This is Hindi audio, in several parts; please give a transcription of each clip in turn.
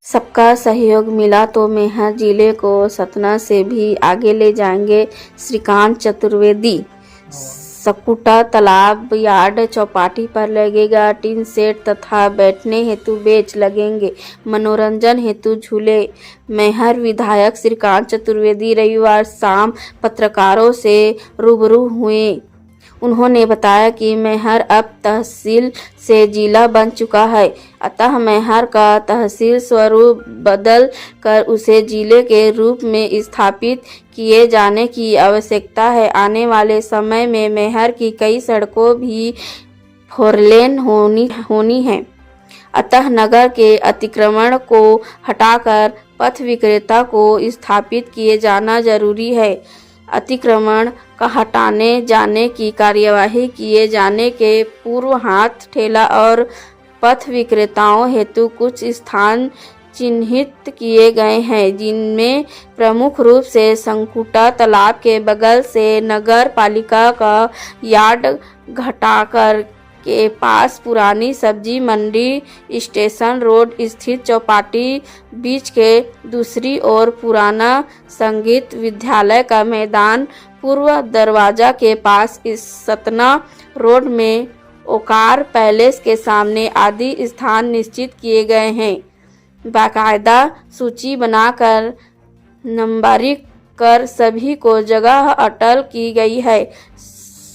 सबका सहयोग मिला तो मैहर जिले को सतना से भी आगे ले जाएंगे। श्रीकांत चतुर्वेदी। सकुटा तालाब यार्ड चौपाटी पर लगेगा टीन सेट तथा बैठने हेतु बेंच लगेंगे। मनोरंजन हेतु झूले। मैहर विधायक श्रीकांत चतुर्वेदी रविवार शाम पत्रकारों से रूबरू हुए। उन्होंने बताया कि मैहर अब तहसील से जिला बन चुका है, अतः मैहर का तहसील स्वरूप बदल कर उसे जिले के रूप में स्थापित किए जाने की आवश्यकता है। आने वाले समय में मैहर की कई सड़कों भी फोरलेन होनी है, अतः नगर के अतिक्रमण को हटाकर पथ विक्रेता को स्थापित किए जाना जरूरी है। अतिक्रमण का हटाने जाने की कार्यवाही किए जाने के पूर्व हाथ ठेला और पथ विक्रेताओं हेतु कुछ स्थान चिन्हित किए गए हैं, जिनमें प्रमुख रूप से संकुटा तालाब के बगल से नगर पालिका का यार्ड घटाकर के पास पुरानी सब्जी मंडी, स्टेशन रोड स्थित चौपाटी, बीच के दूसरी ओर पुराना संगीत विद्यालय का मैदान, पूर्व दरवाजा के पास इस सतना रोड में ओकार पैलेस के सामने आदि स्थान निश्चित किए गए हैं। बाकायदा सूची बनाकर नंबरिंग कर सभी को जगह अटल की गई है।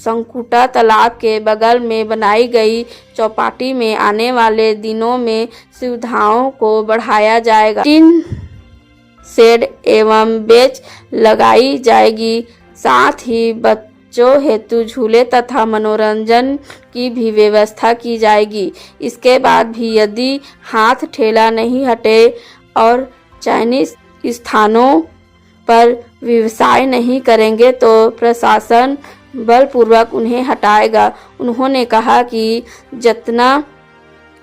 संकुटा तालाब के बगल में बनाई गई चौपाटी में आने वाले दिनों में सुविधाओं को बढ़ाया जाएगा। टीन शेड एवं बेंच लगाई जाएगी, साथ ही बच्चों हेतु झूले तथा मनोरंजन की भी व्यवस्था की जाएगी। इसके बाद भी यदि हाथ ठेला नहीं हटे और चाइनीज स्थानों पर व्यवसाय नहीं करेंगे तो प्रशासन बलपूर्वक उन्हें हटाएगा। उन्होंने कहा कि जतना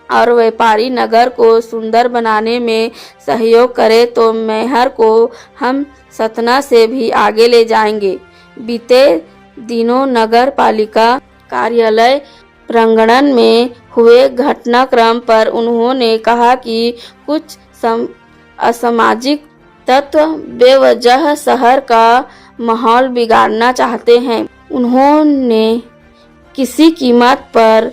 और व्यापारी नगर को सुंदर बनाने में सहयोग करे तो मैहर को हम सतना से भी आगे ले जाएंगे। बीते दिनों नगर पालिका कार्यालय प्रांगण में हुए घटनाक्रम पर उन्होंने कहा कि कुछ असामाजिक तत्व बेवजह शहर का माहौल बिगाड़ना चाहते हैं। उन्होंने किसी कीमत पर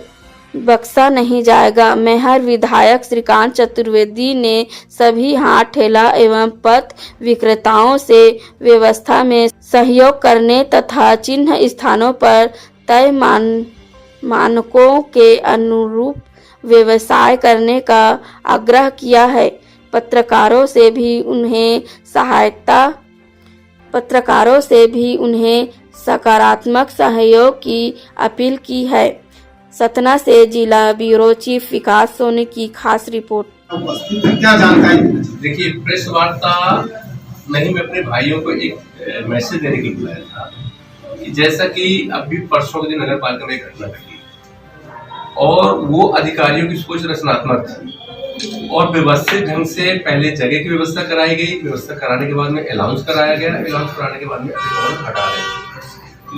बख्शा नहीं जाएगा। मैहर विधायक श्रीकांत चतुर्वेदी ने सभी हाथ ठेला एवं पथ विक्रेताओं से व्यवस्था में सहयोग करने तथा चिन्ह स्थानों पर तय मानकों के अनुरूप व्यवसाय करने का आग्रह किया है। पत्रकारों से भी उन्हें सकारात्मक सहयोग की अपील की है। सतना से जिला ब्यूरो चीफ विकास सोनी की खास रिपोर्ट। क्या जानकारी? देखिए, प्रेस वार्ता नहीं, मैं अपने भाइयों को एक मैसेज देने के लिए बुलाया था कि जैसा कि अभी परसों के दिन नगर पालिका में एक घटना घटी और वो अधिकारियों की सोच रचनात्मक थी और व्यवस्थित ढंग से पहले जगह की व्यवस्था कराई गई, व्यवस्था कराने के बाद में अलाउंस कराया गया, अलाउंस कराने के बाद में अतिक्रमण हटा रहे थे।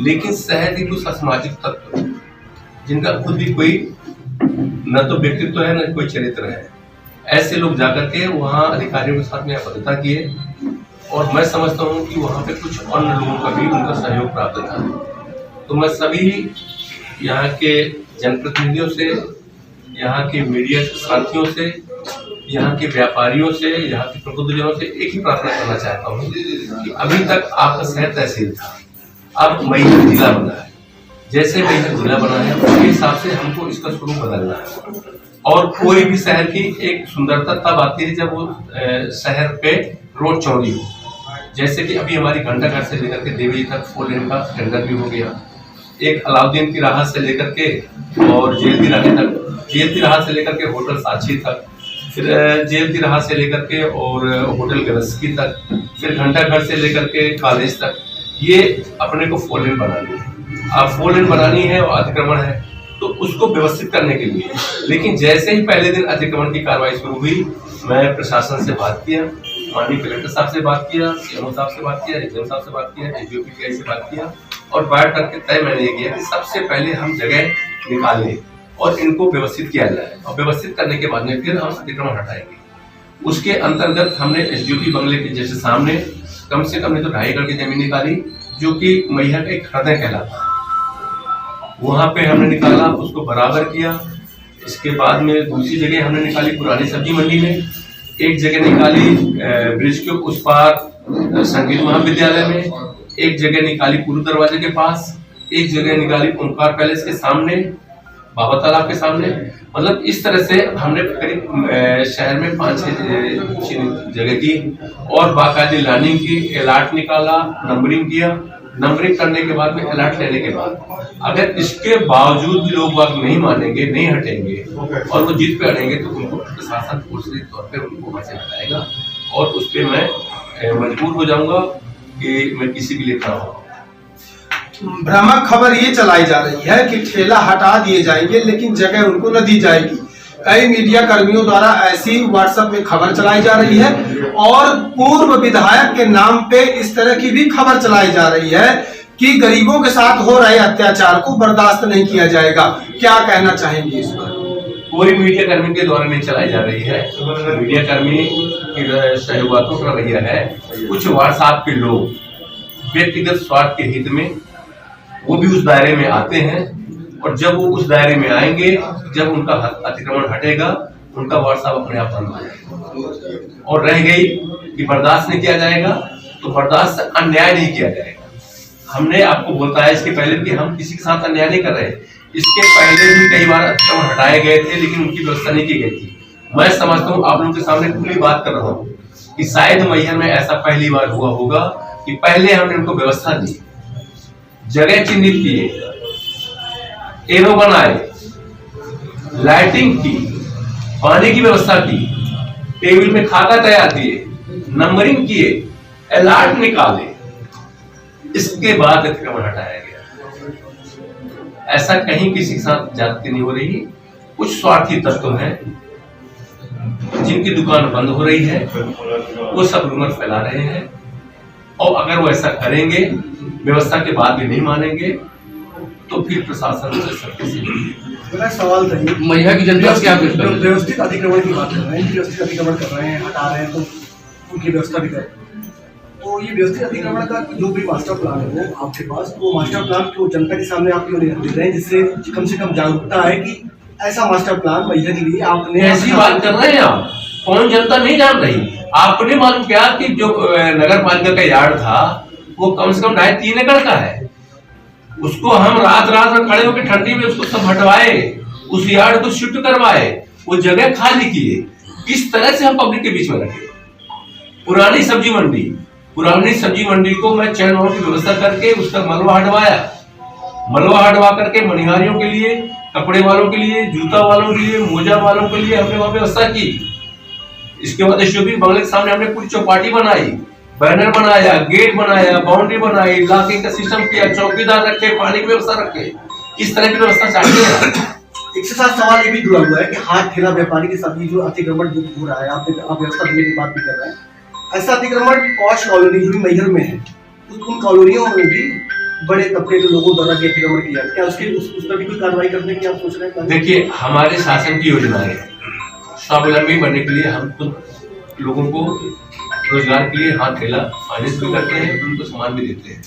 लेकिन शहर के कुछ असामाजिक तत्व जिनका खुद भी कोई न तो व्यक्तित्व है न कोई चरित्र है, ऐसे लोग जाकर के वहाँ अधिकारियों के साथ में आपत्तिता किए और मैं समझता हूँ कि वहाँ पे कुछ अन्य लोगों का भी उनका सहयोग प्राप्त था। तो मैं सभी यहाँ के जनप्रतिनिधियों से, यहाँ के मीडिया साथियों से, यहाँ के व्यापारियों से, यहाँ के प्रबुद्धजनों से एक ही प्रार्थना करना चाहता हूँ कि अभी तक आपका शहर तहसील था, अब मैहर जिला बना है। जैसे मैहर जिला बना है उसके हिसाब से हमको इसका स्वरूप बदलना है। और कोई भी शहर की एक सुंदरता तब आती है जब वो शहर पे रोड चौड़ी हो। जैसे कि अभी हमारी घंटाघर से लेकर के देवी तक 4 लेन का टेंडर भी हो गया। एक अलाउद्दीन की राह से लेकर के और जेल की राह तक, जेल की राह से लेकर के होटल साक्षी तक, फिर जेल की राह से लेकर के और होटल गलस्की तक, फिर घंटाघर से लेकर के कॉलेज तक, ये अपने को 4 लेन बनानी है। अब 4 लेन बनानी है और अतिक्रमण है तो उसको व्यवस्थित करने के लिए, लेकिन जैसे ही पहले दिन अतिक्रमण की कार्रवाई शुरू हुई, मैं प्रशासन से बात किया, माननीय कलेक्टर साहब से बात किया, सीएमओ साहब से बात किया, एसडीएम साहब से बात किया, एसडीओपी से बात किया और बैठ करके तय मैंने ये किया कि सबसे पहले हम जगह निकालें और इनको व्यवस्थित किया जाए और व्यवस्थित करने के बाद में फिर हम अतिक्रमण हटाएंगे। उसके अंतर्गत हमने एसडीओपी बंगले के जैसे सामने कम से कम नहीं तो 2.5 एकड़ की जमीन निकाली, जो कि मैहर का एक हृदय कहलाता, वहां पे हमने निकाला, उसको बराबर किया। इसके बाद में दूसरी जगह हमने निकाली पुरानी सब्जी मंडी में, एक जगह निकाली ब्रिज के उस पार संगीत महाविद्यालय में, एक जगह निकाली पूर्व दरवाजे के पास, एक जगह निकाली ओमकार पैलेस के सामने, बाबा तालाब के सामने। मतलब इस तरह से हमने करीब शहर में 5-6 जगह की और बाकायदे लाइनिंग की, अलर्ट निकाला, नंबरिंग किया। नंबरिंग करने के बाद में अलर्ट लेने के बाद अगर इसके बावजूद भी लोग बात नहीं मानेंगे, नहीं हटेंगे और वो जिद पे अड़ेंगे तो उनको प्रशासन दूसरे तौर पर उनको वहां से हटाएगा और उस पर मैं मजबूर हो जाऊंगा कि मैं किसी भी लिए खड़ा हूँ। भ्रामक खबर ये चलाई जा रही है कि ठेला हटा दिए जाएंगे लेकिन जगह उनको न दी जाएगी। कई मीडिया कर्मियों द्वारा ऐसी व्हाट्सएप में खबर चलाई जा रही है और पूर्व विधायक के नाम पे इस तरह की भी खबर चलाई जा रही है कि गरीबों के साथ हो रहे अत्याचार को बर्दाश्त नहीं किया जाएगा। क्या कहना चाहेंगे इस पर? कोई मीडिया कर्मी के द्वारा नहीं चलाई जा रही है। मीडिया कर्मी की सहयोगात्मक रवैया है। कुछ व्हाट्सएप के लोग व्यक्तिगत स्वार्थ के हित में वो भी उस दायरे में आते हैं और जब वो उस दायरे में आएंगे, जब उनका अतिक्रमण हटेगा, उनका व्हाट्सएप अपने आप बंद हो जाएगा। और रह गई कि बर्दाश्त नहीं किया जाएगा, तो बर्दाश्त अन्याय नहीं किया जाएगा। हमने आपको बताया इसके पहले कि हम किसी के साथ अन्याय नहीं कर रहे। इसके पहले भी कई बार अतिक्रमण हटाए गए थे लेकिन उनकी व्यवस्था नहीं की गई थी। मैं समझता हूँ आप लोगों के सामने खुली बात कर रहा हूँ कि शायद मैहर में ऐसा पहली बार हुआ होगा कि पहले हमने उनको व्यवस्था दी, जगह चिन्हित किए, एरो बनाए, लाइटिंग की, पानी की व्यवस्था की, टेबल में खाका तैयार किए, नंबरिंग किए, अलर्ट निकाले, इसके बाद अतिक्रमण हटाया गया। ऐसा कहीं किसी के साथ ज्यादती नहीं हो रही। कुछ स्वार्थी तत्व हैं जिनकी दुकान बंद हो रही है, वो सब रूमर फैला रहे हैं और अगर वो ऐसा करेंगे, व्यवस्था के बाद भी नहीं मानेंगे, तो फिर प्रशासन से सख्ती से। मेरा सवाल था मैहर की जनता क्या व्यवस्थित अतिक्रमण की बात कर रहे हैं, व्यवस्थित अतिक्रमण कर रहे हैं, हटा रहे हैं तो उनकी व्यवस्था भी कर रहे हैं। तो ये व्यवस्थित अतिक्रमण का जो भी मास्टर प्लान है वो आपके पास, तो मास्टर प्लान को जनता के सामने आप क्यों नहीं दे रहे हैं, जिससे कम से कम जागरूकता है कि ऐसा मास्टर प्लान मैहर के लिए आपने। ऐसी बात कर रहे हैं आप, कौन जनता नहीं जान रही। आपने मालूम क्या कि जो नगर पालिका का यार्ड था वो कम से कम 2.5-3 एकड़ का है। उसको हम रात में खड़े होकर ठंडी में उसको सब हटवाए, उस यार्ड को शिफ्ट करवाए, वो जगह खाली किए। किस तरह से हम पब्लिक के बीच में रखे। पुरानी सब्जी मंडी को मैं चैन वालों की व्यवस्था करके उसका मलबा हटवा करके मनिहारियों के लिए, कपड़े वालों के लिए, जूता वालों के लिए, मोजा वालों के लिए हमने वहां व्यवस्था की। इसके बाद एसडीओपी बंगले के सामने हमने पूरी चौपाटी बनाई, बैनर बनाया, गेट बनाया, बाउंड्री बनाई, लॉकिंग का सिस्टम किया, चौकीदार रखे, पानी की व्यवस्था रखे। इस तरह की व्यवस्था चाहिए। इसके साथ सवाल ये भी जुड़ा हुआ है कि हाथ ठेला व्यापारी के साथ जो अतिक्रमण हो रहा है, आप व्यवस्था देने की बात भी कर रहे हैं। ऐसा अतिक्रमण पॉश कॉलोनी जो भी मैहर में है, उन कॉलोनियों में भी बड़े तबके के लोगों द्वारा अतिक्रमण किया, क्या उस पर भी कोई कार्रवाई करने की आप सोच रहे हैं? देखिए, हमारे शासन की योजना है स्वावलंबी बनने के लिए हम खुद लोगों को रोजगार के लिए हाथ ठेला फाइनेंस भी करते हैं, उनको सामान भी देते हैं।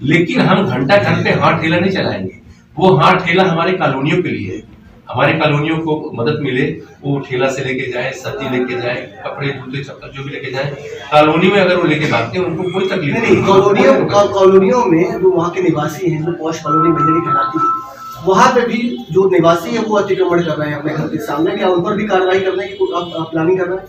लेकिन हम घंटा घंटे हाथ ठेला नहीं चलाएंगे। वो हाथ ठेला हमारे कॉलोनियों के लिए है। हमारे कॉलोनियों को मदद मिले, वो ठेला से लेके जाए, सब्जी लेके जाए, कपड़े जूते चप्पल जो भी लेके जाए, कॉलोनी में अगर वो लेके भागते हैं उनको कोई तकलीफ नहीं। कॉलोनियों में जो वहाँ के निवासी हैं, जो पॉश कॉलोनी मैहर की कहलाती है, वहाँ पे भी जो निवासी है वो अतिक्रमण कर रहे हैं अपने घर के सामने, क्या उन पर भी कार्रवाई करने की आप प्लानिंग कर रहे हैं?